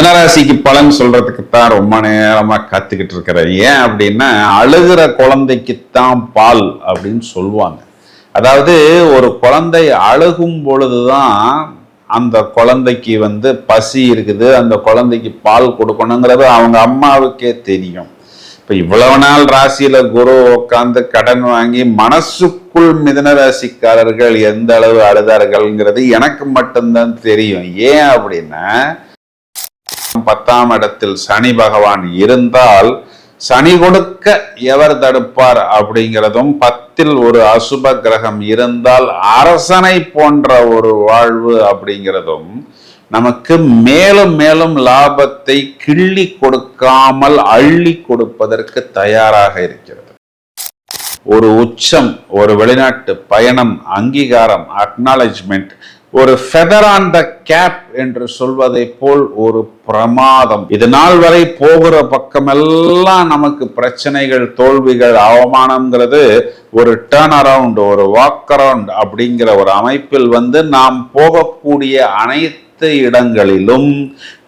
மிதனராசிக்கு பலன் சொல்றதுக்குத்தான் ரொம்ப நேரமா காத்துக்கிட்டு இருக்கிறேன். ஏன் அப்படின்னா, அழுகிற குழந்தைக்குத்தான் பால் அப்படின்னு சொல்லுவாங்க. அதாவது ஒரு குழந்தை அழுகும் பொழுதுதான் அந்த குழந்தைக்கு பசி இருக்குது, அந்த குழந்தைக்கு பால் கொடுக்கணுங்கிறது அவங்க அம்மாவுக்கே தெரியும். இப்ப இவ்வளவு நாள் ராசியில குரு உட்கார்ந்து கடன் வாங்கி மனசுக்குள் மிதுன ராசிக்காரர்கள் எந்த அளவு அழுதார்கள்ங்கிறது எனக்கு மட்டும்தான் தெரியும். ஏன் அப்படின்னா, 10ஆம் இடத்தில் சனி பகவான் இருந்தால் சனி கொடுக்க எவர் தடுப்பார் அப்படிங்கிறதும், 10ல் ஒரு அசுப கிரகம் இருந்தால் அரசனை போன்ற ஒரு வாழ்வு அப்படிங்கிறதும் நமக்கு மேலும் மேலும் லாபத்தை கிள்ளி கொடுக்காமல் அள்ளி கொடுப்பதற்கு தயாராக இருக்கிறது. ஒரு உச்சம், ஒரு வெளிநாட்டு பயணம், அங்கீகாரம், அக்னாலஜ்மெண்ட், ஒரு ஃபெதர் ஆன் த கேப் என்று சொல்வதை போல் ஒரு பிரமாதம். இது நாள் வரை போகிற பக்கமெல்லாம் நமக்கு பிரச்சனைகள், தோல்விகள், அவமானம்ங்கிறது ஒரு டர்ன் அரவுண்ட், ஒரு வாக் அரவுண்ட் அப்படிங்கிற ஒரு அமைப்பில் நாம் போகக்கூடிய அனைத்து இடங்களிலும்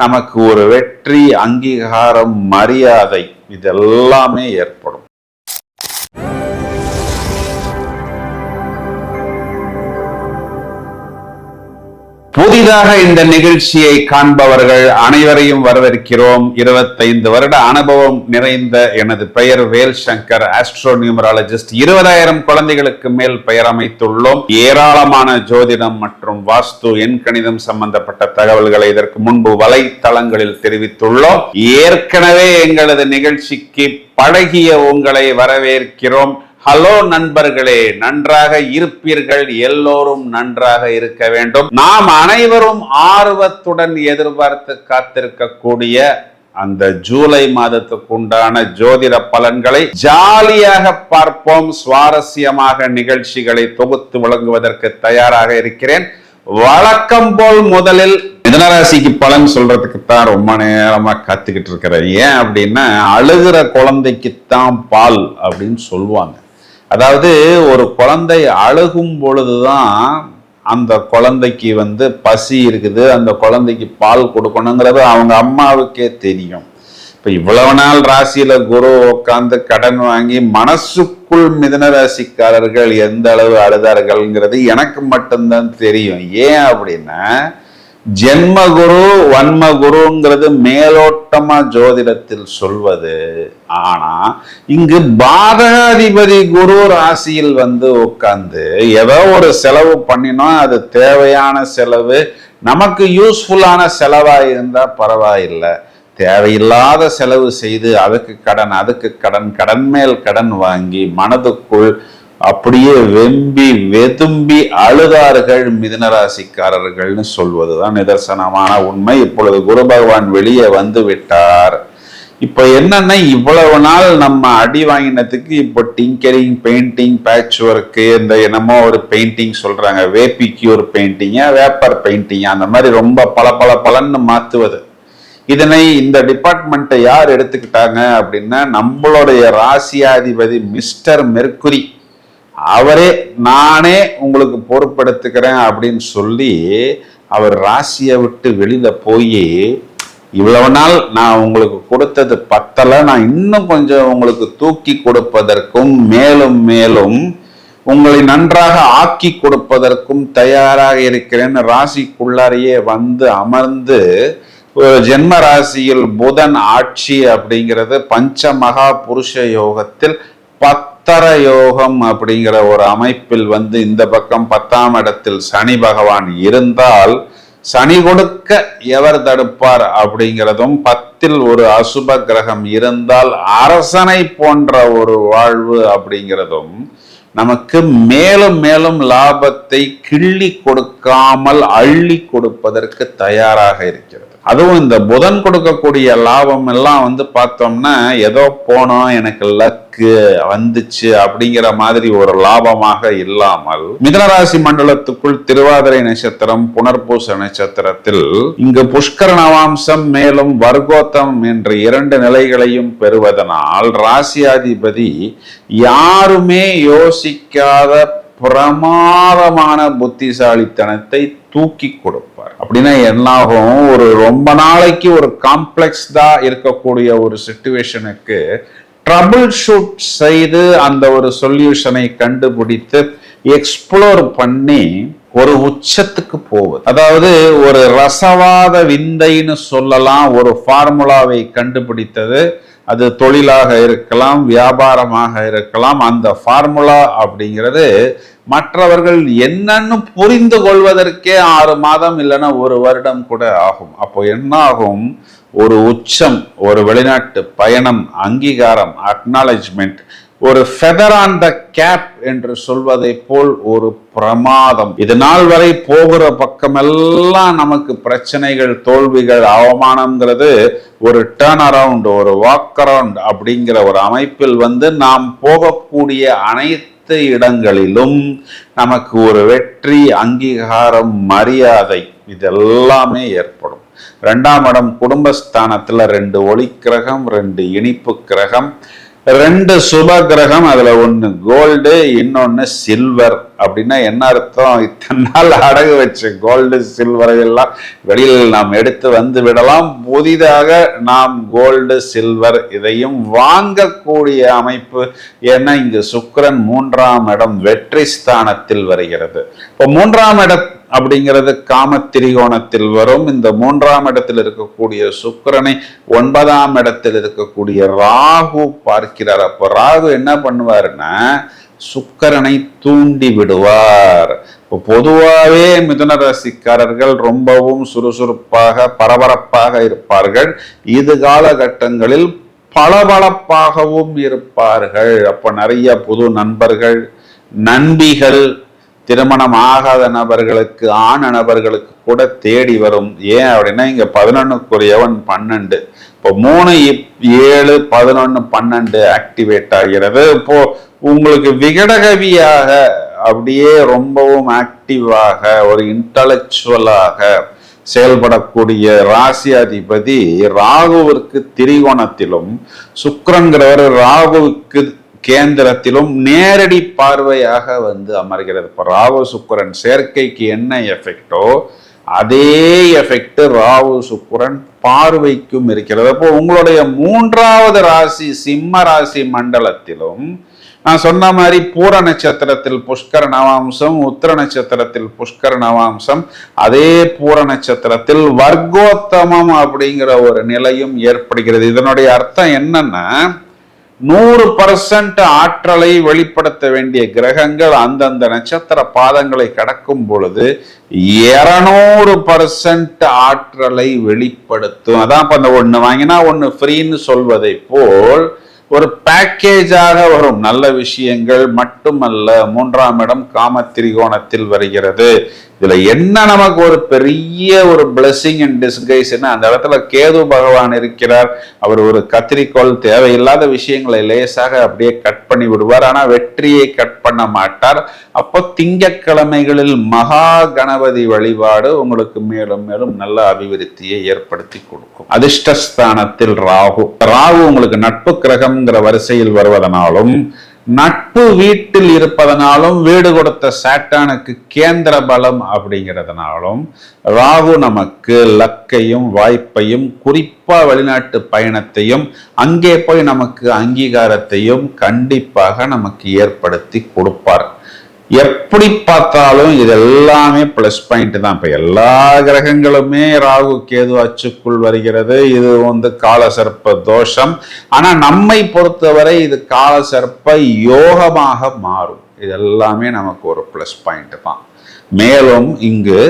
நமக்கு ஒரு வெற்றி, அங்கீகாரம், மரியாதை இதெல்லாமே ஏற்படும். புதிதாக இந்த நிகழ்ச்சியை காண்பவர்கள் அனைவரையும் வரவேற்கிறோம். 25 வருட அனுபவம் நிறைந்த எனது பெயர் வேல் சங்கர், ஆஸ்ட்ரோ நியூமராலஜிஸ்ட். 20,000 குழந்தைகளுக்கு மேல் பெயர் அமைத்துள்ளோம். ஏராளமான ஜோதிடம் மற்றும் வாஸ்து, எண் கணிதம் சம்பந்தப்பட்ட தகவல்களை இதற்கு முன்பு வலைத்தளங்களில் தெரிவித்துள்ளோம். ஏற்கனவே எங்களது நிகழ்ச்சிக்கு பழகிய உங்களை வரவேற்கிறோம். ஹலோ நண்பர்களே, நன்றாக இருப்பீர்கள். எல்லோரும் நன்றாக இருக்க வேண்டும். நாம் அனைவரும் ஆர்வத்துடன் எதிர்பார்த்து காத்திருக்கக்கூடிய அந்த ஜூலை மாதத்துக்கு உண்டான ஜோதிட பலன்களை ஜாலியாக பார்ப்போம். சுவாரஸ்யமாக நிகழ்ச்சிகளை தொகுத்து வழங்குவதற்கு தயாராக இருக்கிறேன். வழக்கம் போல் முதலில் மிதனராசிக்கு பலன் சொல்றதுக்குத்தான் ரொம்ப நேரமா காத்துக்கிட்டு இருக்கிறேன். ஏன் அப்படின்னா, அழுகிற குழந்தைக்குத்தான் பால் அப்படின்னு சொல்லுவாங்க. அதாவது ஒரு குழந்தை அழுகும் பொழுதுதான் அந்த குழந்தைக்கு பசி இருக்குது, அந்த குழந்தைக்கு பால் கொடுக்கணுங்கிறது அவங்க அம்மாவுக்கே தெரியும். இப்ப இவ்வளவு நாள் ராசியில குரு உட்கார்ந்து கடன் வாங்கி மனசுக்குள் மிதுன ராசிக்காரர்கள் எந்த அளவு அழுதார்கள்ங்கிறது எனக்கு மட்டும்தான் தெரியும். ஏன் அப்படின்னா, ஜென்மகுரு வன்மகுருங்கிறது மேலோட்டமா ஜோதிடத்தில் சொல்வது. ஆனா இங்கு பாதகாதிபதி குரு ராசியில் உட்கார்ந்து ஏதோ ஒரு செலவு பண்ணினோம், அது தேவையான செலவு, நமக்கு யூஸ்ஃபுல்லான செலவா இருந்தா பரவாயில்லை. தேவையில்லாத செலவு செய்து அதுக்கு கடன், கடன் மேல் கடன் வாங்கி மனதுக்குள் அப்படியே வெதும்பி அழுதார்கள் மிதுனராசிக்காரர்கள்னு சொல்வதுதான் நிதர்சனமான உண்மை. இப்பொழுது குரு பகவான் வெளியே வந்து விட்டார். இப்ப என்னன்னா, இவ்வளவு நாள் நம்ம அடி வாங்கினதுக்கு இப்போ டிங்கரிங், பெயிண்டிங், பேட்ச் ஒர்க்கு, இந்த என்னமோ ஒரு பெயிண்டிங் சொல்றாங்க, வேப்பிக்யூர் பெயிண்டிங்க, வேப்பர் பெயிண்டிங், அந்த மாதிரி ரொம்ப பலன்னு மாத்துவது. இதனை இந்த டிபார்ட்மெண்ட்டை யார் எடுத்துக்கிட்டாங்க அப்படின்னா, நம்மளுடைய ராசியாதிபதி மிஸ்டர் மெர்க்குரி அவரே, நானே உங்களுக்கு பொறுப்பெடுத்துக்கிறேன் அப்படின்னு சொல்லி அவர் ராசியை விட்டு வெளியில போய், இவ்வளவு நாள் நான் உங்களுக்கு கொடுத்தது பத்தல, நான் இன்னும் கொஞ்சம் உங்களுக்கு தூக்கி கொடுப்பதற்கும் மேலும் மேலும் உங்களை நன்றாக ஆக்கி கொடுப்பதற்கும் தயாராக இருக்கிறேன்னு ராசிக்குள்ளாரையே அமர்ந்து, ஒரு ஜென்ம ராசியில் புதன் ஆட்சி அப்படிங்கிறது பஞ்ச மகா புருஷ யோகத்தில் 10 யோகம் அப்படிங்கிற ஒரு அமைப்பில் இந்த பக்கம் 10ஆம் இடத்தில் சனி பகவான் இருந்தால் சனி கொடுக்க எவர் தடுப்பார் அப்படிங்கிறதும், 10ல் ஒரு அசுப கிரகம் இருந்தால் அரசனை போன்ற ஒரு வாழ்வு அப்படிங்கிறதும் நமக்கு மேலும் மேலும் லாபத்தை கிள்ளி கொடுக்காமல் அள்ளி கொடுப்பதற்கு தயாராக இருக்கிறது. அதுவும் இந்த புதன் கொடுக்கக்கூடிய லாபம் எல்லாம் பார்த்தோம்னா, ஏதோ போனோம் எனக்கு லக்கு வந்துச்சு அப்படிங்கிற மாதிரி ஒரு லாபமாக இல்லாமல், மிதுனராசி மண்டலத்துக்குள் திருவாதிரை நட்சத்திரம், புனர்பூச நட்சத்திரத்தில் இங்கு புஷ்கர நவாம்சம் மேலும் வர்க்கோத்தம் என்ற 2 நிலைகளையும் பெறுவதனால் ராசியாதிபதி யாருமே யோசிக்காத பிரமாதமான புத்திசாலித்தனத்தை தூக்கி கொடுப்பார். அப்படின்னா என்னாகும், ஒரு ரொம்ப நாளைக்கு ஒரு காம்ப்ளெக்ஸ்டா இருக்கக்கூடிய ஒரு சிச்சுவேஷனுக்கு ட்ரபிள் ஷூட் செய்து அந்த ஒரு சொல்யூஷனை கண்டுபிடித்து எக்ஸ்ப்ளோர் பண்ணி ஒரு உச்சத்துக்கு போவது. அதாவது ஒரு ரசவாத விந்தைன்னு சொல்லலாம். ஒரு ஃபார்முலாவை கண்டுபிடித்தது, அது தொழிலாக இருக்கலாம், வியாபாரமாக இருக்கலாம். அந்த ஃபார்முலா அப்படிங்கிறது மற்றவர்கள் என்னன்னு புரிந்து கொள்வதற்கே 6 மாதம் இல்லைன்னா 1 வருடம் கூட ஆகும். அப்போ என்ன ஆகும், ஒரு உச்சம், ஒரு வெளிநாட்டு பயணம், அங்கீகாரம், அக்னாலஜ்மெண்ட், ஒரு ஃபெதர் ஆன் த கேப் என்று சொல்வதை போல் ஒரு பிரமாதம். இது நாள் வரை போகிற பக்கமெல்லாம் நமக்கு பிரச்சனைகள், தோல்விகள், அவமானம்ங்கிறது ஒரு டர்ன் அரவுண்ட், ஒரு வாக் அரவுண்ட் அப்படிங்கிற ஒரு அமைப்பில் நாம் போகக்கூடிய அனைத்து இடங்களிலும் நமக்கு ஒரு வெற்றி, அங்கீகாரம், மரியாதை இதெல்லாமே ஏற்படும். 2ஆம் இடம் குடும்பஸ்தானத்துல 2 ஒளி கிரகம், 2 இனிப்பு கிரகம், 2 சுப கிரகம். அதுல 1 கோல்டு, இன்னொன்னு சில்வர். அப்படின்னா என்ன அர்த்தம், இத்தனை நாள் அடகு வச்சு கோல்டு சில்வரை எல்லாம் வெளியில் நாம் எடுத்து வந்து விடலாம். புதிதாக நாம் கோல்டு சில்வர் இதையும் வாங்கக்கூடிய அமைப்பு. ஏன்னா இங்கு சுக்கிரன் 3ஆம் இடம் வெற்றி ஸ்தானத்தில் வருகிறது. இப்போ 3ஆம் இடம் அப்படிங்கிறது காம திரிகோணத்தில் வரும். இந்த 3ஆம் இடத்தில் இருக்கக்கூடிய சுக்கிரனை 9ஆம் இடத்தில் இருக்கக்கூடிய ராகு பார்க்கிறார். அப்போ ராகு என்ன பண்ணுவாருன்னா சுக்கிரனை தூண்டி விடுவார். இப்போ பொதுவாகவே மிதுன ராசிக்காரர்கள் ரொம்பவும் சுறுசுறுப்பாக பரபரப்பாக இருப்பார்கள். இது காலகட்டங்களில் பளபளப்பாகவும் இருப்பார்கள். அப்போ நிறைய புது நண்பர்கள், நண்பிகள், திருமணம் ஆகாத நபர்களுக்கு, ஆண் நபர்களுக்கு கூட தேடி வரும். ஏன் அப்படின்னா இங்க 11க்குரியவன் 12. இப்போ 3, 7, 11, 12 ஆக்டிவேட் ஆகிறது. இப்போ உங்களுக்கு விகடகவியாக அப்படியே ரொம்பவும் ஆக்டிவாக ஒரு இன்டலெக்சுவலாக செயல்படக்கூடிய ராசி அதிபதி ராகுவிற்கு திரிகோணத்திலும், சுக்கிரன்கிறவர் ராகுவுக்கு கேந்திரத்திலும் நேரடி பார்வையாக அமர்கிறது. இப்போ ராகு சுக்கிரன் சேர்க்கைக்கு என்ன எஃபெக்டோ அதே எஃபெக்ட் ராகு சுக்கிரன் பார்வைக்கும் இருக்கிறது. அப்போ உங்களுடைய 3ஆவது ராசி சிம்ம ராசி மண்டலத்திலும் நான் சொன்ன மாதிரி பூர நட்சத்திரத்தில் புஷ்கர நவாம்சம், உத்திர நட்சத்திரத்தில் புஷ்கர நவாம்சம், அதே பூர நட்சத்திரத்தில் வர்க்கோத்தமம் அப்படிங்கிற ஒரு நிலையும் ஏற்படுகிறது. இதனுடைய அர்த்தம் என்னன்னா 100% ஆற்றலை வெளிப்படுத்த வேண்டிய கிரகங்கள் அந்தந்த நட்சத்திர பாதங்களை கடக்கும் பொழுது 200% ஆற்றலை வெளிப்படுத்தும். அதான் இப்ப அந்த 1 வாங்கினா 1 ஃப்ரீன்னு சொல்வதை போல் ஒரு பேக்கேஜாக வரும். நல்ல விஷயங்கள் மட்டுமல்ல. 3ஆம் இடம் காம திரிகோணத்தில் வருகிறது. இதுல என்ன நமக்கு ஒரு பெரிய ஒரு பிளெஸிங் அண்ட் டிஸ்கைஸ்னா அந்த இடத்துல கேது பகவான் இருக்கிறார். அவர் ஒரு கத்திரிக்கோள், தேவையில்லாத விஷயங்களை லேசாக அப்படியே கட் பண்ணி விடுவார். ஆனா வெற்றியை கட் பண்ண மாட்டார். அப்போ திங்கட்கிழமைகளில் மகா கணபதி வழிபாடு உங்களுக்கு மேலும் மேலும் நல்ல அபிவிருத்தியை ஏற்படுத்தி கொடுக்கும். அதிர்ஷ்டஸ்தானத்தில் ராகு உங்களுக்கு நட்பு கிரகம்ங்கிற வரிசையில் வருவதனாலும், நட்பு வீட்டில் இருப்பதனாலும், வீடு கொடுத்த சாட்டானுக்கு கேந்திர பலம் அப்படிங்கிறதுனாலும் ராகு நமக்கு லக்கையும் வாய்ப்பையும், குறிப்பா வெளிநாட்டு பயணத்தையும், அங்கே போய் நமக்கு அங்கீகாரத்தையும் கண்டிப்பாக நமக்கு ஏற்படுத்தி கொடுப்பார். எப்படி பார்த்தாலும் இது எல்லாமே பிளஸ் பாயிண்ட் தான். இப்ப எல்லா கிரகங்களுமே ராகு கேது அச்சுக்குள் வருகிறது. இது காலசர்ப்ப தோஷம். ஆனா நம்மை பொறுத்தவரை இது காலசர்ப்ப யோகமாக மாறும். இது எல்லாமே நமக்கு ஒரு பிளஸ் பாயிண்ட் தான். மேலும் இங்கு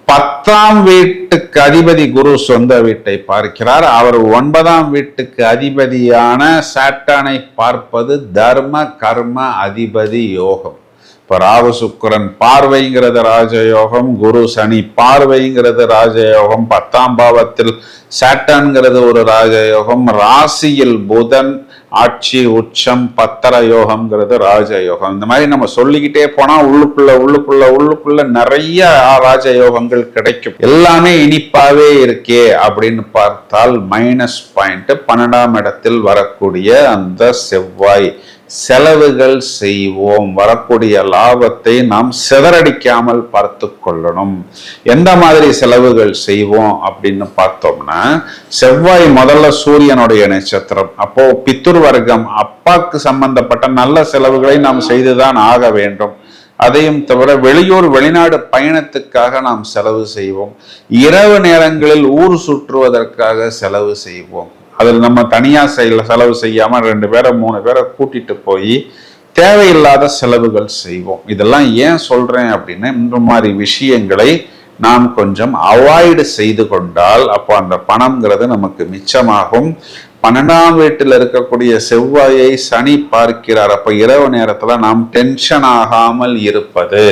10ஆம் வீட்டுக்கு அதிபதி குரு சொந்த வீட்டை பார்க்கிறார். அவர் 9ஆம் வீட்டுக்கு அதிபதியான சாட்டானை பார்ப்பது தர்ம கர்ம அதிபதி யோகம். இப்ப ராகு சுக்கிரன் பார்வைங்கிறது ராஜயோகம், குரு சனி பார்வைங்கிறது ராஜயோகம், 10ஆம் பாவத்தில் சாட்டான்கிறது ஒரு ராஜயோகம், ராசியில் புதன் ஆட்சி உச்சம் பத்தர யோகம்ங்கிறது ராஜயோகம். இந்த மாதிரி நம்ம சொல்லிக்கிட்டே போனா உள்ளுக்குள்ள நிறைய ராஜயோகங்கள் கிடைக்கும். எல்லாமே இனிப்பாவே இருக்கே அப்படின்னு பார்த்தால் மைனஸ் பாயிண்ட் 12ஆம் இடத்தில் வரக்கூடிய அந்த செவ்வாய். செலவுகள் செய்வோம். வரக்கூடிய லாபத்தை நாம் சிதறடிக்காமல் பார்த்து கொள்ளணும். எந்த மாதிரி செலவுகள் செய்வோம் அப்படின்னு பார்த்தோம்னா, செவ்வாய் முதல்ல சூரியனுடைய நட்சத்திரம், அப்போ பித்துர் வர்க்கம், அப்பாக்கு சம்பந்தப்பட்ட நல்ல செலவுகளை நாம் செய்துதான் ஆக வேண்டும். அதையும் தவிர வெளியூர் வெளிநாடு பயணத்துக்காக நாம் செலவு செய்வோம். இரவு நேரங்களில் ஊர் சுற்றுவதற்காக செலவு செய்வோம். அதில் நம்ம தனியா செலவு செய்யாம 2 பேரை 3 பேரை கூட்டிட்டு போய் தேவையில்லாத செலவுகள் செய்வோம். இதெல்லாம் ஏன் சொல்றேன் அப்படின்னா, இந்த மாதிரி விஷயங்களை நாம் கொஞ்சம் அவாய்டு செய்து கொண்டால் அப்போ அந்த பணம்ங்கிறது நமக்கு மிச்சமாகும். 12ஆம் வீட்டில் இருக்கக்கூடிய செவ்வாயை சனி பார்க்கிறார். அப்ப இரவு நேரத்துல நாம் டென்ஷன் ஆகாமல் இருப்பது,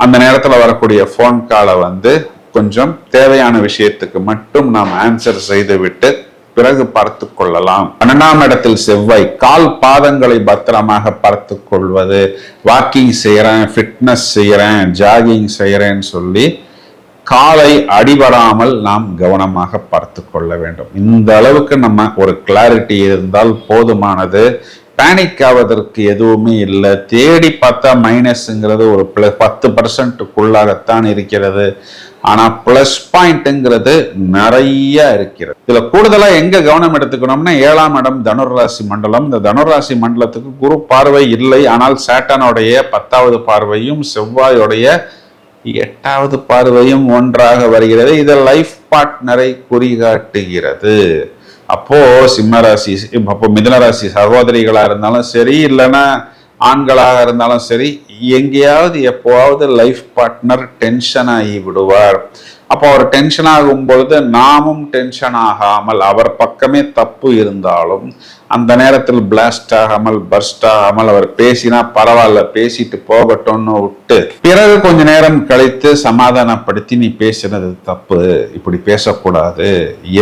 அந்த நேரத்துல வரக்கூடிய போன் காலை கொஞ்சம் தேவையான விஷயத்துக்கு மட்டும் நாம் ஆன்சர் செய்து விட்டு பிறகு பார்த்து கொள்ளலாம். 12ஆம் இடத்தில் செவ்வாய் கால் பாதங்களை பத்திரமாக பார்த்து கொள்வது, வாக்கிங் செய்யறேன், ஃபிட்னஸ் செய்யறேன், ஜாகிங் செய்யறேன்னு சொல்லி காலை அடிபடாமல் நாம் கவனமாக பார்த்து கொள்ள வேண்டும். இந்த அளவுக்கு நம்ம ஒரு கிளாரிட்டி இருந்தால் போதுமானது. பேனிக் ஆவதற்கு எதுவுமே இல்லை. தேடி பார்த்தா மைனஸ்ங்கிறது ஒரு 10%க்குள்ளாகத்தான் இருக்கிறது. ஆனா பிளஸ் பாயிண்ட்ங்கிறது நிறைய இருக்கிறது. இதுல கூடுதலா எங்க கவனம் எடுத்துக்கணும்னா, 7ஆம் இடம் தனுராசி மண்டலம். இந்த தனுராசி மண்டலத்துக்கு குரு பார்வை இல்லை, ஆனால் சாட்டனுடைய 10வது பார்வையும் செவ்வாயோடைய 8வது பார்வையும் ஒன்றாக வருகிறது. இது லைஃப் பார்ட்னரை குறிகாட்டுகிறது. அப்போ சிம்மராசி, அப்போ மிதுனராசி சகோதரிகளா இருந்தாலும் சரி, இல்லைன்னா ஆண்களாக இருந்தாலும் சரி, எங்கேயாவது எப்போவாவது லைஃப் பார்ட்னர் டென்ஷன் ஆகி விடுவார். அப்போ அவர் டென்ஷன் ஆகும் பொழுது நாமும் டென்ஷன் ஆகாமல், அவர் பக்கமே தப்பு இருந்தாலும் அந்த நேரத்தில் பிளாஸ்ட் ஆகாமல், பர்ஸ்ட் ஆகாமல், அவர் பேசினா பரவாயில்ல, பேசிட்டு போகட்டும்னு விட்டு பிறகு கொஞ்ச நேரம் கழித்து சமாதானப்படுத்தி, நீ பேசினது தப்பு, இப்படி பேசக்கூடாது,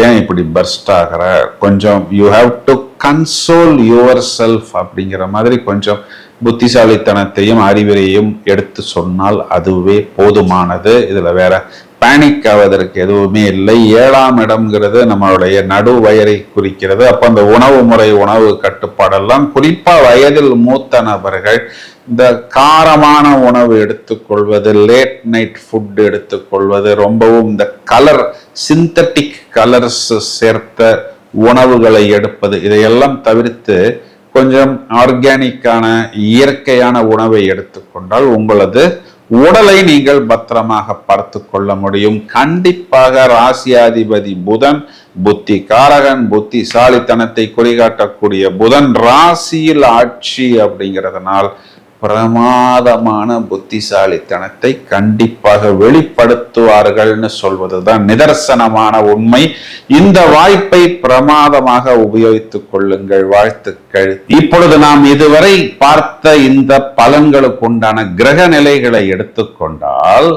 ஏன் இப்படி பர்ஸ்ட் ஆகிற, கொஞ்சம் you have to console your self அப்படிங்கிற மாதிரி கொஞ்சம் புத்திசாலித்தனத்தையும் அறிவுரையும் எடுத்து சொன்னால் அதுவே போதுமானது. இதுல வேற பேனிக் ஆவதற்கு எதுவுமே இல்லை. 7ஆம் இடம்ங்கிறது நம்மளுடைய நடு வயரை குறிக்கிறது. அப்ப அந்த உணவு முறை, உணவு கட்டுப்பாடெல்லாம் குறிப்பா வயதில் மூத்த நபர்கள் இந்த காரமான உணவு எடுத்துக்கொள்வது, லேட் நைட் ஃபுட் எடுத்துக்கொள்வது, ரொம்பவும் இந்த கலர், சிந்தட்டிக் கலர்ஸ் சேர்த்த உணவுகளை எடுப்பது, இதையெல்லாம் தவிர்த்து கொஞ்சம் ஆர்கானிக்கான இயற்கையான உணவை எடுத்துக்கொண்டால் உங்களது உடலை நீங்கள் பத்திரமாக பார்த்து கொள்ள முடியும். கண்டிப்பாக ராசியாதிபதி புதன், புத்தி காரகன், புத்திசாலித்தனத்தை குறிகாட்டக்கூடிய புதன் ராசியில் ஆட்சி அப்படிங்கிறதுனால் பிரமாதமான புத்திசாலித்தனத்தை கண்டிப்பாக வெளிப்படுத்துவார்கள்னு சொல்வதுதான் நிதர்சனமான உண்மை. இந்த வாய்ப்பை பிரமாதமாக உபயோகித்துக் கொள்ளுங்கள். வாழ்த்துக்கள். இப்பொழுது நாம் இதுவரை பார்த்த இந்த பலன்களுக்கு உண்டான கிரக நிலைகளை எடுத்துக்கொண்டால்,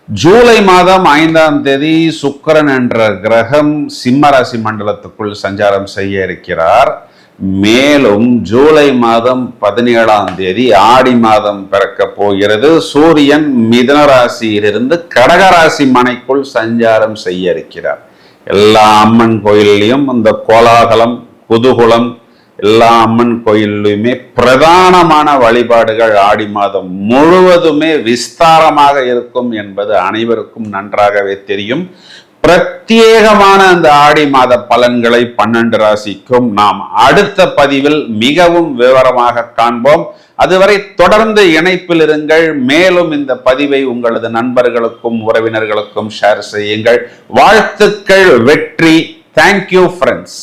ஜூலை மாதம் 5ஆம் தேதி சுக்கிரன் என்ற கிரகம் சிம்மராசி மண்டலத்துக்குள் சஞ்சாரம் செய்ய இருக்கிறார். மேலும் ஜூலை மாதம் 17ஆம் தேதி ஆடி மாதம் பிறக்க போகிறது. சூரியன் மிதுன ராசியிலிருந்து கடகராசி மனைக்குள் சஞ்சாரம் செய்ய இருக்கிறார். எல்லா அம்மன் கோயிலையும் இந்த கோலாகலம், குதூகலம், எல்லா அம்மன் கோயிலுமே பிரதானமான வழிபாடுகள் ஆடி மாதம் முழுவதுமே விஸ்தாரமாக இருக்கும் என்பது அனைவருக்கும் நன்றாகவே தெரியும். பிரத்யேகமான அந்த ஆடி மாத பலன்களை 12 ராசிக்கும் நாம் அடுத்த பதிவில் மிகவும் விவரமாக காண்போம். அதுவரை தொடர்ந்து இணைப்பில் இருங்கள். மேலும் இந்த பதிவை உங்களது நண்பர்களுக்கும் உறவினர்களுக்கும் ஷேர் செய்யுங்கள். வாழ்த்துக்கள். வெற்றி. Thank you friends.